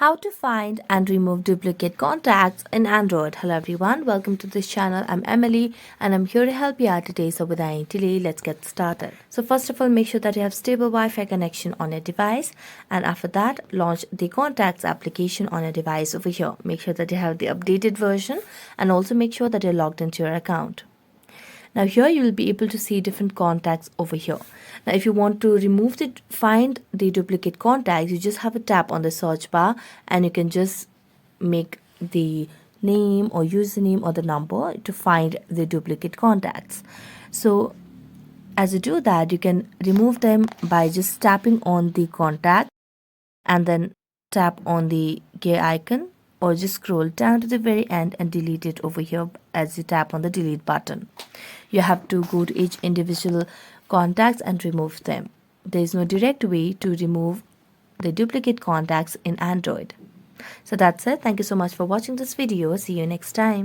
How to find and remove duplicate contacts in Android. Hello everyone, welcome to this channel. I'm Emily and I'm here to help you out today. So without any delay, let's get started. So first of all, make sure that you have stable Wi-Fi connection on your device, and after that, launch the contacts application on your device over here. Make sure that you have the updated version and also make sure that you're logged into your account. Now here you will be able to see different contacts over here. Now if you want to find the duplicate contacts, you just have a tap on the search bar and you can just make the name or username or the number to find the duplicate contacts. So as you do that, you can remove them by just tapping on the contact and then tap on the gear icon, or just scroll down to the very end and delete it over here as you tap on the delete button. You have to go to each individual contacts and remove them. There is no direct way to remove the duplicate contacts in Android. So that's it. Thank you so much for watching this video. See you next time.